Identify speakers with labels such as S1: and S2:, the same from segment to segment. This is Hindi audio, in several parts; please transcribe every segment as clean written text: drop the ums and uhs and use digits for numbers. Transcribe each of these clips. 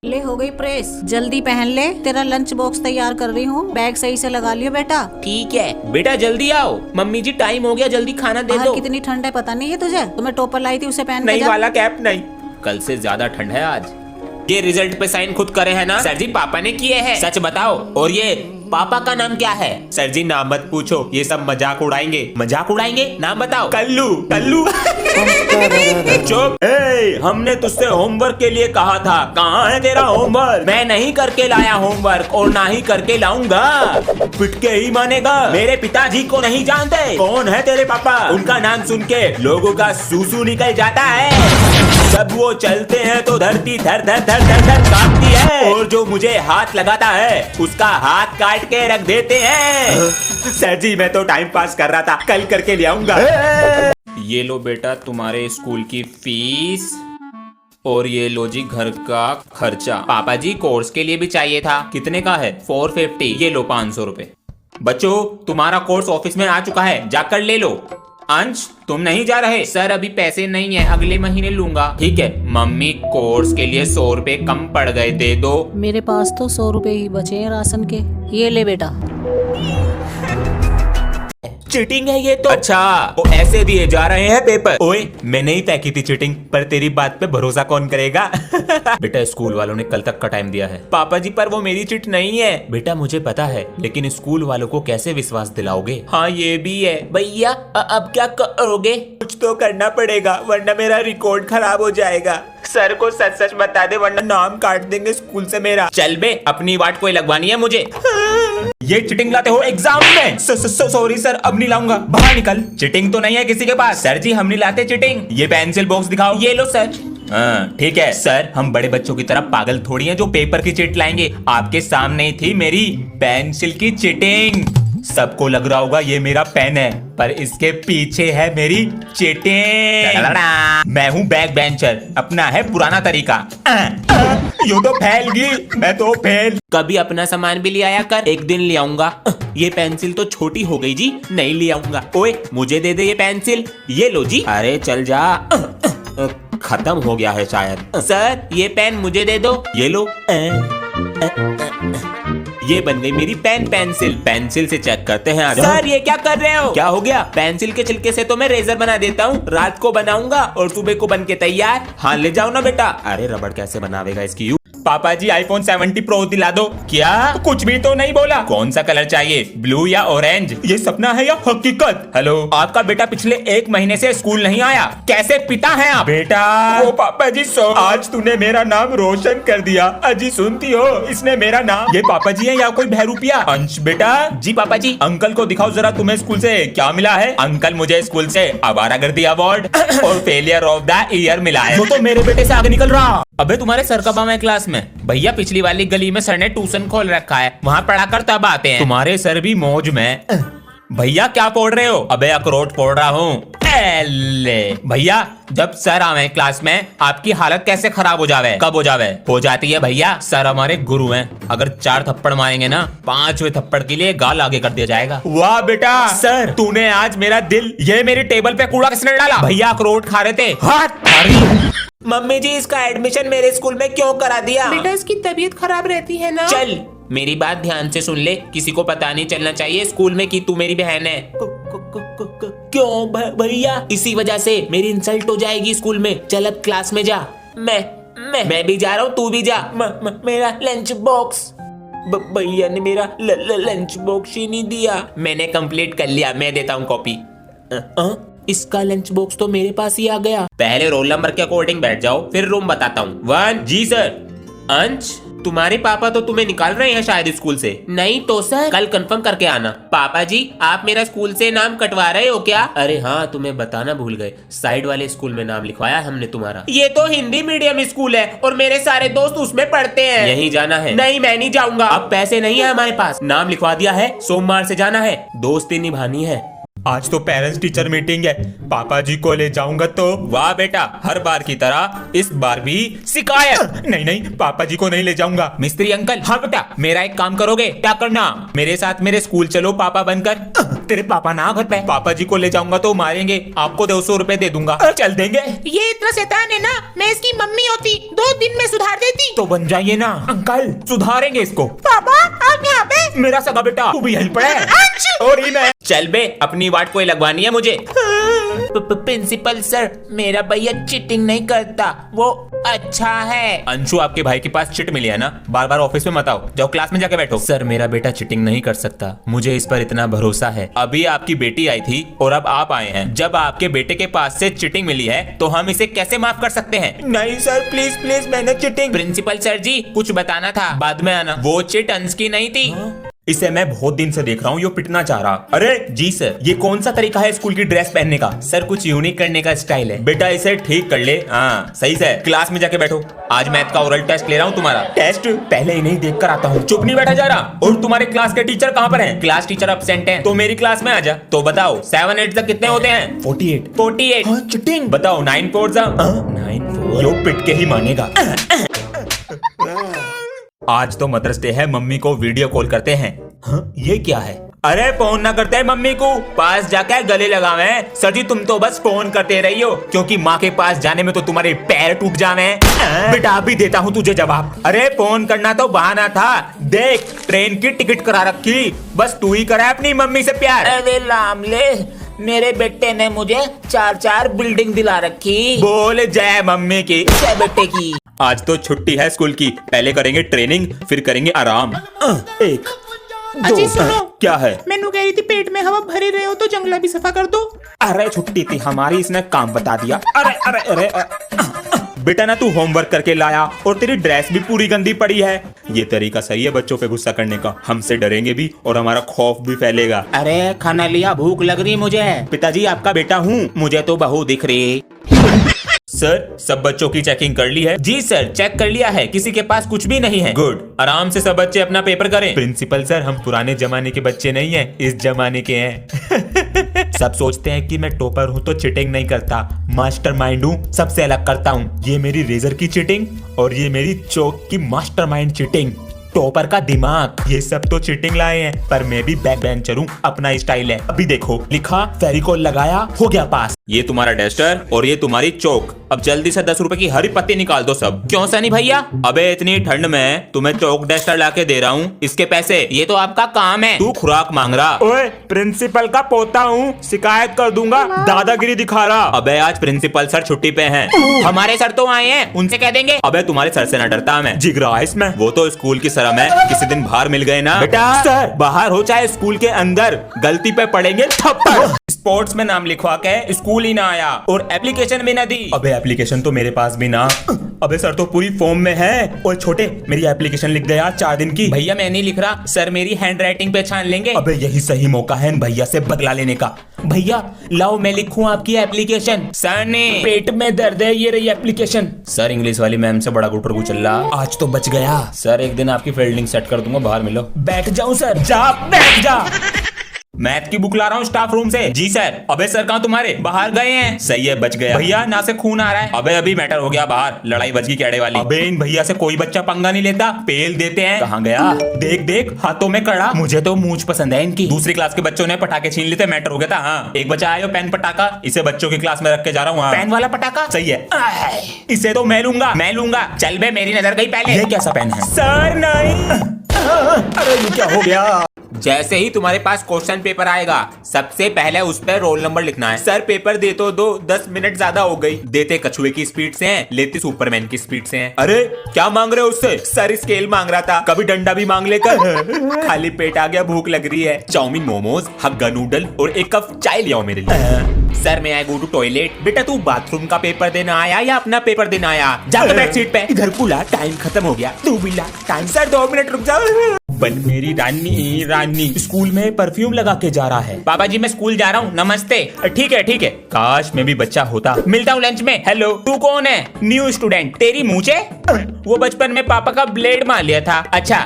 S1: ले हो गई प्रेस, जल्दी पहन ले, तेरा लंच बॉक्स तैयार कर रही हूँ, बैग सही से लगा लियो बेटा।
S2: ठीक है बेटा, जल्दी आओ। मम्मी जी टाइम हो गया, जल्दी खाना दे दो।
S1: कितनी ठंड है पता नहीं है तुझे? तो मैं टोपर लाई थी, उसे पहन के
S2: नहीं
S1: जा।
S2: वाला कैप नहीं, कल से ज्यादा ठंड है आज। ये रिजल्ट पे साइन खुद करे है ना? सर जी पापा ने किए हैं। सच बताओ। और ये पापा का नाम क्या है? सर जी नाम मत पूछो, ये सब मजाक उड़ाएंगे। मजाक उड़ाएंगे? नाम बताओ। कल्लू। कल्लू। चुप। हमने तुझसे होमवर्क के लिए कहा था, कहाँ है तेरा होमवर्क? मैं नहीं करके लाया होमवर्क और ना ही करके लाऊंगा। पिट के ही मानेगा। मेरे पिताजी को नहीं जानते? कौन है तेरे पापा? उनका नाम सुन के लोगों का सूसू निकल जाता है। जब वो चलते हैं तो धरती धर धर धर धर धर कांपती है, और जो मुझे हाथ लगाता है उसका हाथ काट के रख देते हैं। सर जी मैं तो टाइम पास कर रहा था, कल करके ले आऊंगा। ये लो बेटा तुम्हारे स्कूल की फीस, और ये लो जी घर का खर्चा। पापा जी कोर्स के लिए भी चाहिए था। कितने का है? 450। ये लो 500 रुपए। बच्चों तुम्हारा कोर्स ऑफिस में आ चुका है, जाकर ले लो। अंश तुम नहीं जा रहे? सर अभी पैसे नहीं है, अगले महीने लूंगा। ठीक है मम्मी, कोर्स के लिए 100 रुपए कम पड़ गए, दे दो।
S1: मेरे पास तो 100 रुपए ही बचे हैं राशन के, ये ले बेटा।
S2: चीटिंग है ये तो। अच्छा वो ऐसे दिए जा रहे हैं पेपर। ओए मैंने ही तय की थी चीटिंग, पर तेरी बात पे भरोसा कौन करेगा? बेटा स्कूल वालों ने कल तक का टाइम दिया है। पापा जी पर वो मेरी चिट नहीं है। बेटा मुझे पता है, लेकिन स्कूल वालों को कैसे विश्वास दिलाओगे? हाँ ये भी है। भैया अब क्या करोगे? कुछ तो करना पड़ेगा, वरना मेरा रिकॉर्ड खराब हो जाएगा। सर को सच सच बता दे, वरना नाम काट देंगे स्कूल से मेरा। चल बे, अपनी वाट कोई लगवानी है मुझे। ये चिटिंग लाते हो एग्जाम में? सॉरी सर, अब नहीं लाऊंगा। बाहर निकल। चिटिंग तो नहीं है किसी के पास। सर जी हम नहीं लाते चिटिंग। ये पेंसिल बॉक्स दिखाओ। ये लो सर। हाँ ठीक है सर, हम बड़े बच्चों की तरह पागल थोड़ी हैं जो पेपर की चिट लाएंगे। आपके सामने ही थी मेरी पेंसिल की चिटिंग। सबको लग रहा होगा ये मेरा पेन है, पर इसके पीछे है मेरी चिटिंग। मैं हूँ बैक बेंचर, अपना है पुराना तरीका। यो तो फैल गई, मैं तो फेल। कभी अपना सामान भी ले आया कर, एक दिन ले आऊंगा। ये पेंसिल तो छोटी हो गई जी, नहीं ले आऊंगा। ओए मुझे दे दे ये पेंसिल। ये लो जी। अरे चल जा, खत्म हो गया है शायद। सर ये पेन मुझे दे दो। ये लो। ये बन गई मेरी पेंसिल। पेंसिल से चेक करते हैं। सर ये क्या कर रहे हो? क्या हो गया? पेंसिल के छिलके से तो मैं रेजर बना देता हूँ, रात को बनाऊंगा और सुबह को बन के तैयार। हाँ ले जाओ ना बेटा। अरे रबड़ कैसे बनावेगा इसकी? पापा जी iPhone 70 Pro दिला दो। क्या? कुछ भी तो नहीं बोला। कौन सा कलर चाहिए, ब्लू या ऑरेंज? ये सपना है या हकीकत? हेलो, आपका बेटा पिछले 1 महीने से स्कूल नहीं आया, कैसे पिता हैं आप? बेटा ओ पापा जी आज तूने मेरा नाम रोशन कर दिया। अजी सुनती हो, इसने मेरा नाम। ये पापा जी है या कोई बहरूपिया? अंश बेटा। जी पापा जी। अंकल को दिखाओ जरा तुम्हें स्कूल से क्या मिला है। अंकल मुझे स्कूल से आवारागर्दी अवार्ड और फेलियर ऑफ द ईयर मिला है। तो मेरे बेटे से आगे निकल रहा। अबे तुम्हारे सर कब आए क्लास में? भैया पिछली वाली गली में सर ने ट्यूशन खोल रखा है, वहाँ पढ़ा कर तब आते हैं। तुम्हारे सर भी मौज में। भैया क्या पढ़ रहे हो? अबे अखरोट फोड़ रहा हूँ। भैया जब सर आवे क्लास में आपकी हालत कैसे खराब हो जावे? कब हो जावे? हो जाती है भैया, सर हमारे गुरु हैं। अगर 4 थप्पड़ मारेंगे ना, 5वें थप्पड़ के लिए गाल आगे कर दिया जाएगा। वाह बेटा। सर तूने आज मेरा दिल। ये मेरी टेबल पे कूड़ा किसने डाला? भैया अखरोट खा रहे थे। मम्मी जी इसका एडमिशन मेरे स्कूल में क्यों करा दिया? बेटा इसकी तबीयत खराब रहती है ना। चल मेरी बात ध्यान से सुन ले, किसी को पता नहीं चलना चाहिए स्कूल में कि तू मेरी बहन है। क्यों भैया? इसी वजह से मेरी इंसल्ट हो जाएगी स्कूल में। चल अब क्लास में जा। मैं भी जा रहा हूँ, तू भी जा। मेरा लंच बॉक्स। भैया ने मेरा लंच बॉक्स ही नहीं दिया। मैंने कंप्लीट कर लिया, मैं देता हूँ कॉपी। इसका लंच बॉक्स तो मेरे पास ही आ गया। पहले रोल नंबर के अकॉर्डिंग बैठ जाओ, फिर रूम बताता हूँ। 1 जी सर। अंश तुम्हारे पापा तो तुम्हें निकाल रहे हैं शायद स्कूल से। नहीं तो सर, कल कंफर्म करके आना। पापा जी आप मेरा स्कूल से नाम कटवा रहे हो क्या? अरे हाँ तुम्हें बताना भूल गए, साइड वाले स्कूल में नाम लिखवाया हमने तुम्हारा। ये तो हिंदी मीडियम स्कूल है और मेरे सारे दोस्त उसमें पढ़ते हैं। यहीं जाना है? नहीं मैं नहीं जाऊंगा, अब पैसे नहीं है हमारे पास। नाम लिखवा दिया है, सोमवार से जाना है, दोस्ती निभानी है।
S3: आज तो पेरेंट्स टीचर मीटिंग है, पापा जी को ले जाऊंगा तो।
S2: वाह बेटा, हर बार की तरह इस बार भी शिकायत।
S3: नहीं नहीं, पापा जी को नहीं ले जाऊंगा।
S2: मिस्त्री अंकल, हाँ बेटा, मेरा एक काम करोगे? क्या करना? मेरे साथ मेरे स्कूल चलो पापा बनकर।
S3: तेरे पापा ना घर पे।
S2: पापा जी को ले जाऊंगा तो मारेंगे, आपको 200 रुपए दे दूंगा।
S3: चल देंगे।
S4: ये इतना शैतान है ना, मैं इसकी मम्मी होती 2 दिन में सुधार देती।
S3: तो बन जाइए ना अंकल, सुधारेंगे इसको।
S4: पापा आप यहाँ पे?
S3: मेरा सगा बेटा, तू भी यहीं पड़े। और ही मैं।
S2: चल बे, अपनी वाट कोई लगवानी है मुझे। प्रिंसिपल सर, मेरा भैया चीटिंग नहीं करता, वो अच्छा है। अंशु, आपके भाई के पास चिट मिली है ना, बार बार ऑफिस में मत आओ, जाओ क्लास में जाके बैठो। सर, मेरा बेटा चीटिंग नहीं कर सकता, मुझे इस पर इतना भरोसा है। अभी आपकी बेटी आई थी और अब आप आए हैं। जब आपके बेटे के पास से चीटिंग मिली है तो हम इसे कैसे माफ कर सकते हैं?
S3: नहीं सर, प्लीज प्लीज, मैंने चीटिंग।
S2: प्रिंसिपल सर जी, कुछ बताना था, बाद में आना। वो चिट अंश की नहीं थी।
S3: इसे मैं बहुत दिन से देख रहा हूँ, ये पिटना चाह रहा। अरे
S2: जी सर।
S3: ये कौन सा तरीका है स्कूल की ड्रेस पहनने का?
S2: सर, कुछ यूनिक करने का स्टाइल है।
S3: बेटा इसे ठीक कर ले। हाँ सही से, क्लास में जाके बैठो।
S2: आज मैथ का ओरल टेस्ट ले रहा हूँ तुम्हारा।
S3: टेस्ट पहले ही नहीं देख कर आता हूँ। चुप नहीं बैठा जा रहा। और तुम्हारे क्लास के टीचर कहाँ पर हैं?
S2: क्लास टीचर अब्सेंट हैं।
S3: तो मेरी क्लास में आ जा।
S2: तो बताओ 7 8 तक कितने होते हैं?
S3: 48।
S2: 48।
S3: हाँ, चीटिंग।
S2: बताओ 9 4
S3: 9 4। यो पिट के ही मानेगा। आज तो मदर्स डे है, मम्मी को वीडियो कॉल करते हैं। हाँ, ये क्या है?
S2: अरे फोन ना करते हैं मम्मी को, पास जाकर गले लगावे। सर जी, तुम तो बस फोन करते रही हो, क्योंकि माँ के पास जाने में तो तुम्हारे पैर टूट जावे।
S3: बेटा अभी देता हूँ तुझे जवाब।
S2: अरे फोन करना तो बहाना था, देख ट्रेन की टिकट करा रखी, बस तू ही करा अपनी मम्मी से प्यार।
S4: अरे लामले, मेरे बेटे ने मुझे 4 बिल्डिंग दिला रखी।
S2: बोल जय मम्मी की।
S4: जय बेटे की।
S3: आज तो छुट्टी है स्कूल की, पहले करेंगे ट्रेनिंग, फिर करेंगे आराम। 1
S4: अजी
S3: 2।
S4: सुनो,
S3: क्या है?
S4: मैनू कह रही थी पेट में हवा भरे रहे हो तो जंगला भी सफा कर दो।
S3: अरे छुट्टी थी हमारी, इसने काम बता दिया। अरे अरे अरे बेटा ना, तू होमवर्क करके लाया और तेरी ड्रेस भी पूरी गंदी पड़ी है। ये तरीका सही है बच्चों पे गुस्सा करने का, हमसे डरेंगे भी और हमारा खौफ भी फैलेगा।
S4: अरे खाना लिया, भूख लग रही मुझे।
S3: पिताजी आपका बेटा हूँ,
S2: मुझे तो बहू दिख रही।
S3: सर सब बच्चों की चेकिंग कर ली है?
S2: जी सर, चेक कर लिया है, किसी के पास कुछ भी नहीं है।
S3: गुड,
S2: आराम से सब बच्चे अपना पेपर करें।
S3: प्रिंसिपल सर, हम पुराने जमाने के बच्चे नहीं हैं, इस जमाने के हैं। सब सोचते हैं कि मैं टॉपर हूँ तो चीटिंग नहीं करता, मास्टरमाइंड हूँ, सबसे अलग करता हूँ। ये मेरी रेजर की चीटिंग और ये मेरी चौक की मास्टरमाइंड चीटिंग। टॉपर का दिमाग, ये सब तो चीटिंग लाए हैं, पर मैं भी बैक बेंचर हूँ, अपना स्टाइल है। अभी देखो, लिखा, फेविकोल लगाया, हो गया पास।
S2: ये तुम्हारा डस्टर और ये तुम्हारी चौक। अब जल्दी से 10 रुपए की हरी पत्ती निकाल दो सब। क्यों सनी भैया? अबे इतनी ठंड में तुम्हें चौक डस्टर लाके दे रहा हूँ, इसके पैसे। ये तो आपका काम है, तू खुराक मांग रहा।
S3: ओए, प्रिंसिपल का पोता हूँ, शिकायत कर दूंगा, दादागिरी दिखा रहा।
S2: अबे आज प्रिंसिपल सर छुट्टी पे हैं। हमारे सर तो आए हैं, उनसे कह देंगे। अबे तुम्हारे सर से न डरता मैं,
S3: जिगरा है इसमें।
S2: वो तो स्कूल की शर्म है, किसी दिन बाहर मिल गए ना।
S3: बेटा
S2: सर, बाहर हो चाहे स्कूल के अंदर, गलती पे पड़ेंगे थप्पड़। स्पोर्ट्स में नाम लिखवा के स्कूल ही ना आया और एप्लीकेशन भी ना दी।
S3: अबे एप्लीकेशन तो मेरे पास भी ना। अबे सर तो पूरी फॉर्म में है। और छोटे, मेरी एप्लीकेशन लिख दे यार 4 दिन की।
S2: भैया मैं नहीं लिख रहा, सर मेरी हैंड राइटिंग पहचान लेंगे।
S3: अबे यही सही मौका है इन भैया से बदला लेने का।
S2: भैया लाओ मैं लिखूं आपकी एप्लीकेशन। सर ने
S4: पेट में दर्द है, ये रही एप्लीकेशन।
S2: सर इंग्लिश वाली मैम से बड़ा गुटर चल रहा।
S3: आज तो बच गया।
S2: सर एक दिन आपकी फील्डिंग सेट कर दूंगा, बाहर मिलो।
S4: बैठ जाऊं सर?
S3: जा बैठ जा।
S2: मैथ की बुक ला रहा हूँ स्टाफ रूम से। जी सर। अबे सर कहाँ तुम्हारे? बाहर गए हैं।
S3: सही है, बच गया।
S2: भैया ना से खून आ रहा है। अबे अभी मैटर हो गया बाहर, लड़ाई बच गई कैड़े वाली।
S3: अबे इन भैया से कोई बच्चा पंगा नहीं लेता, पेल देते हैं।
S2: कहाँ गया?
S3: देख देख, हाथों में कड़ा।
S2: मुझे तो मूंछ पसंद है इनकी। दूसरी क्लास के बच्चों ने पटाखे छीन लेते, मैटर हो गया था। हाँ, एक बच्चा आया पेन पटाखा, इसे बच्चों की क्लास में रख के जा रहा हूँ।
S4: पेन वाला पटाखा
S3: सही है, इसे तो मैं लूंगा।
S2: चल बे, मेरी नजर गई पहले।
S3: ये कैसा पेन है?
S2: सर नहीं।
S3: अरे ये क्या हो गया?
S2: जैसे ही तुम्हारे पास क्वेश्चन पेपर आएगा, सबसे पहले उस पर रोल नंबर लिखना है। सर पेपर दे तो दो, 10 मिनट ज्यादा हो गई। देते कछुए की स्पीड से हैं, लेते सुपरमैन की स्पीड से हैं। अरे क्या मांग रहे हो उससे? सर स्केल मांग रहा था, कभी डंडा भी मांग लेकर। खाली पेट आ गया, भूख लग रही है। चाउमीन, मोमोज, हग्गा नूडल और 1 कप चाय ले आओ मेरे लिए। सर मैं आई गो टू टॉयलेट। बेटा तू बाथरूम का पेपर देना आया या अपना पेपर देना आया? जाकर बैठ सीट पे।
S3: इधर कुला, टाइम खत्म हो गया।
S4: तू बिल्ला टाइम।
S2: सर 2 मिनट रुक जाओ।
S3: बन मेरी रानी स्कूल में परफ्यूम लगा के जा रहा है।
S2: पापा जी मैं स्कूल जा रहा हूँ, नमस्ते। ठीक है।
S3: काश मैं भी बच्चा होता।
S2: मिलता हूँ लंच में। हेलो, तू कौन है? New student. तेरी मूछे? वो बचपन में पापा का ब्लेड मार लिया था। अच्छा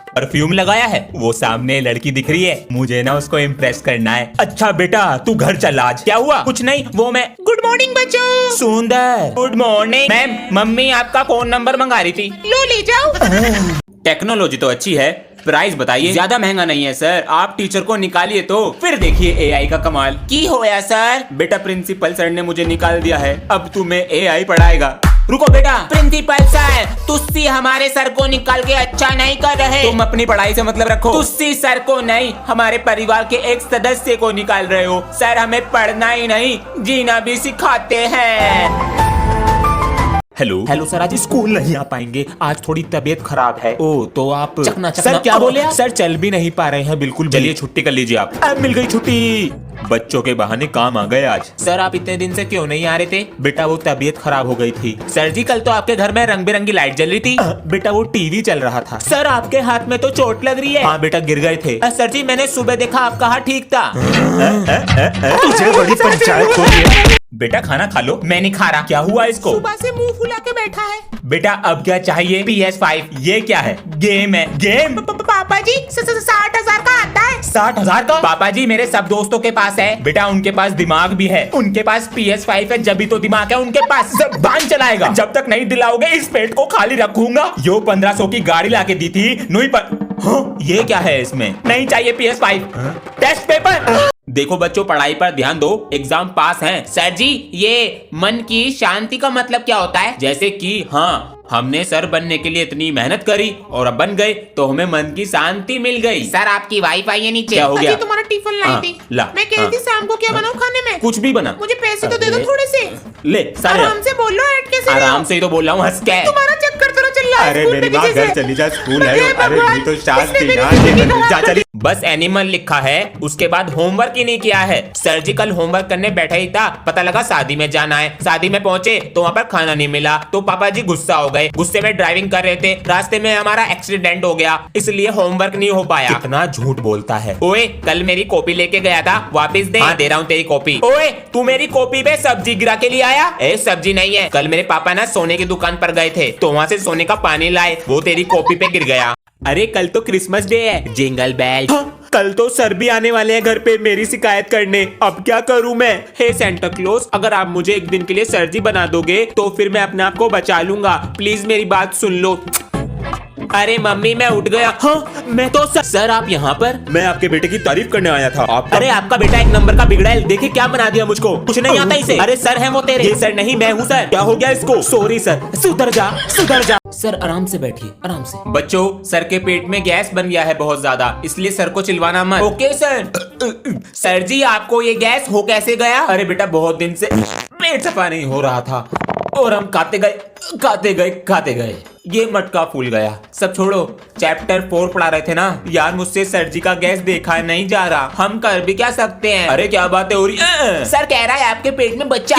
S3: परफ्यूम लगाया है, वो सामने लड़की दिख रही है, मुझे ना उसको इम्प्रेस करना है। अच्छा बेटा तू घर चल आज। क्या हुआ? कुछ नहीं, वो मैं।
S4: गुड मॉर्निंग बच्चों।
S3: सुंदर
S2: गुड मॉर्निंग मैम, मम्मी आपका फोन नंबर मंगा रही थी।
S4: लो ले जाओ।
S2: टेक्नोलॉजी तो अच्छी है, प्राइस बताइए। ज्यादा महंगा नहीं है सर, आप टीचर को निकालिए तो फिर देखिए एआई का कमाल।
S4: की होया सर?
S2: बेटा प्रिंसिपल सर ने मुझे निकाल दिया है, अब तुम्हें एआई पढ़ाएगा। रुको बेटा।
S4: प्रिंसिपल सर, तुस्सी हमारे सर को निकाल के अच्छा नहीं कर रहे।
S2: तुम अपनी पढ़ाई से मतलब रखो।
S4: तुस्सी सर को नहीं, हमारे परिवार के एक सदस्य को निकाल रहे हो। सर हमें पढ़ना ही नहीं जीना भी सिखाते हैं।
S3: हेलो सर, आज स्कूल नहीं आ पाएंगे, आज थोड़ी तबीयत खराब है।
S2: ओ तो आप
S4: चकना
S3: सर क्या बोले आप?
S2: सर चल भी नहीं पा रहे हैं बिल्कुल।
S3: चलिए छुट्टी कर लीजिए आप। अब मिल गई छुट्टी, बच्चों के बहाने काम आ गए आज।
S2: सर आप इतने दिन से क्यों नहीं आ रहे थे?
S3: बेटा वो तबीयत खराब हो गई थी।
S2: सर जी कल तो आपके घर में रंग बिरंगी लाइट जल रही थी।
S3: बेटा वो टीवी चल रहा था।
S2: सर आपके हाथ में तो चोट लग रही है।
S3: हाँ बेटा गिर गए थे।
S2: सर जी मैंने सुबह देखा आपका हाथ ठीक था।
S3: तुझे बड़ी पंचायत हो रही है। बेटा खाना खा लो।
S2: मैं नहीं खा रहा।
S3: क्या हुआ इसको?
S4: सुबह से मुंह फुला के बैठा है।
S3: बेटा अब क्या चाहिए? PS5। ये क्या है? गेम है। गेम?
S4: पापा जी 60,000 का आता है।
S3: 60,000 का?
S2: पापा जी मेरे सब दोस्तों के पास है।
S3: बेटा उनके पास दिमाग भी है, उनके पास PS5 है, जब भी तो दिमाग है उनके पास। जबान चलाएगा, जब तक नहीं दिलाओगे इस पेट को खाली रखूंगा। यो 1500 की गाड़ी लाके दी थी नुई पर। हाँ, ये क्या है इसमें? नहीं चाहिए PS5। Test paper.
S2: देखो बच्चों पढ़ाई पर ध्यान दो, एग्जाम पास हैं। सर जी ये मन की शांति का मतलब क्या होता है? जैसे कि हाँ हमने सर बनने के लिए इतनी मेहनत करी और अब बन गए तो हमें मन की शांति मिल गई।
S4: सर आपकी वाईफाई है नीचे।
S2: क्या हो गया?
S4: तुम्हारा टिफिन लाई थी।
S3: ला।
S4: मैं कह रही थी शाम को क्या बनाऊं खाने में?
S2: कुछ भी बना।
S4: मुझे पैसे तो दे दो थोड़े से।
S2: ले सारे
S4: आराम से बोलो, ऐड कैसे?
S2: आराम से ही तो बोल रहा हूँ, हंस के।
S4: तुम्हारा चक्कर तो चल रहा है।
S3: अरे
S4: स्कूल
S3: मेरी
S4: के
S3: माँ
S4: पीछे
S3: घर
S4: से।
S3: चली जा, स्कूल है।
S4: अरे
S3: अरे
S4: भगवान,
S3: भी तो
S4: इसने
S3: शांति
S4: मेरी
S3: ना।
S4: जिंदगी खराब
S3: जा चली।
S2: बस एनिमल लिखा है, उसके बाद होमवर्क ही नहीं किया है। सर जी कल होमवर्क करने बैठा ही था, पता लगा शादी में जाना है। शादी में पहुंचे तो वहाँ पर खाना नहीं मिला तो पापा जी गुस्सा हो गए। गुस्से में ड्राइविंग कर रहे थे, रास्ते में हमारा एक्सीडेंट हो गया, इसलिए होमवर्क नहीं हो पाया।
S3: कितना झूठ बोलता है।
S2: ओए कल मेरी कॉपी लेके गया था, वापस दे। हाँ दे रहा हूँ तेरी कॉपी। ओए तू मेरी कॉपी पे सब्जी गिरा के लिए आया? ए सब्जी नहीं है, कल मेरे पापा ना सोने की दुकान पर गए थे तो वहाँ से सोने का पानी लाए, वो तेरी कॉपी पे गिर गया। अरे कल तो क्रिसमस डे है, जिंगल बेल।
S3: कल तो सर भी आने वाले हैं घर पे मेरी शिकायत करने, अब क्या करूं मैं?
S2: हे सेंटा क्लॉज, अगर आप मुझे एक दिन के लिए सर जी बना दोगे तो फिर मैं अपने आप को बचा लूंगा। प्लीज मेरी बात सुन लो। अरे मम्मी मैं उठ गया।
S3: हाँ मैं तो
S2: सर आप यहाँ पर?
S3: मैं आपके बेटे की तारीफ करने आया था। आप
S2: अरे आपका बेटा एक नंबर का बिगड़ा है, देखिए क्या बना दिया मुझको, कुछ नहीं आता इसे। अरे सर है वो तेरे।
S3: ये सर नहीं मैं हूँ सर। क्या हो गया इसको? सॉरी सर, सुधर जा सुधर जा।
S2: सर आराम से बैठिए, आराम से। बच्चों सर के पेट में गैस बन गया है बहुत ज्यादा, इसलिए सर को चिल्वाना मत। Okay sir. सर जी आपको ये गैस हो कैसे गया? अरे बेटा बहुत दिन से पेट सफा नहीं हो रहा था और हम खाते गए ये मटका फूल गया। सब छोड़ो, चैप्टर 4 पढ़ा रहे थे ना यार, मुझसे सर जी का गैस देखा नहीं जा रहा, हम कर भी क्या सकते हैं? अरे क्या बातें हो रही?
S4: सर कह रहा है आपके पेट में बच्चा।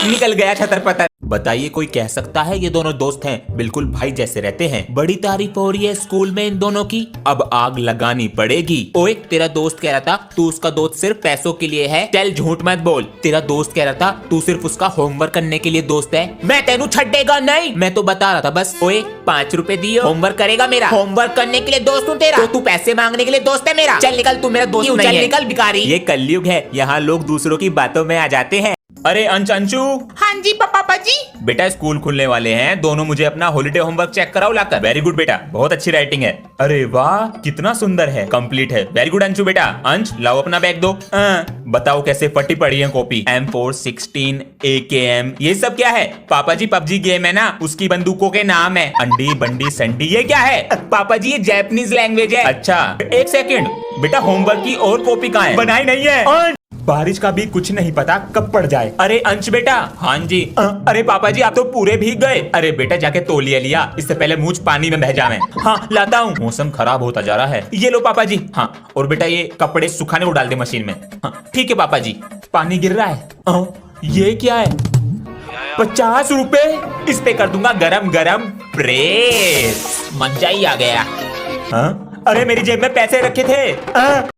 S2: निकल गया छतर पतर।
S3: बताइए कोई कह सकता है ये दोनों दोस्त हैं, बिल्कुल भाई जैसे रहते हैं। बड़ी तारीफ हो रही है स्कूल में इन दोनों की, अब आग लगानी पड़ेगी।
S2: ओए तेरा दोस्त कह रहा था तू उसका दोस्त सिर्फ पैसों के लिए है। चल झूठ मत बोल। तेरा दोस्त कह रहा था तू सिर्फ उसका होमवर्क करने के लिए दोस्त है। मैं तेनू छड्डेगा नहीं, मैं तो बता रहा था बस। ओए 5 रुपए दियो, होमवर्क करेगा मेरा।
S4: होमवर्क करने के लिए दोस्त हूँ तेरा,
S2: तो तू पैसे मांगने के लिए दोस्त है मेरा।
S4: चल निकल, तू मेरा दोस्त नहीं है।
S2: चल निकल भिखारी।
S3: ये कलयुग है, यहाँ लोग दूसरों की बातों में आ जाते हैं। अरे अंशु।
S4: हाँ जी पापा जी।
S3: बेटा स्कूल खुलने वाले हैं, दोनों मुझे अपना हॉलिडे होमवर्क चेक कराओ लाकर। वेरी गुड बेटा, बहुत अच्छी राइटिंग है। अरे वाह कितना सुंदर है, कंप्लीट है। वेरी गुड अंशु बेटा। अंश लाओ अपना बैग दो। बताओ कैसे फटी पड़ी है कॉपी। M4 16 AKM ये सब क्या है? पापा जी पबजी गेम है ना, उसकी बंदूकों के नाम है। अंडी बंडी संडी ये क्या है?
S2: पापा जी ये जापानीज लैंग्वेज है।
S3: अच्छा एक सेकंड बेटा, होमवर्क की और कॉपी कहाँ है? बनाई नहीं है। बारिश का भी कुछ नहीं पता कब पड़ जाए।
S2: अरे अंश बेटा। हाँ जी।
S3: अरे पापा जी आप तो पूरे भीग गए। अरे बेटा जाके तौलिया लिया, इससे पहले मुझ पानी में बह जावे। हाँ लाता हूँ, मौसम खराब होता जा रहा है। ये लो पापा जी। हाँ और बेटा ये कपड़े सुखाने को डाल दे मशीन में। हाँ ठीक है पापा जी। पानी गिर रहा है। ये क्या है? 50 रुपए, इस पे कर दूंगा गरम गरम प्रेस।
S2: मजा ही आ गया।
S3: अरे मेरी जेब में पैसे रखे थे।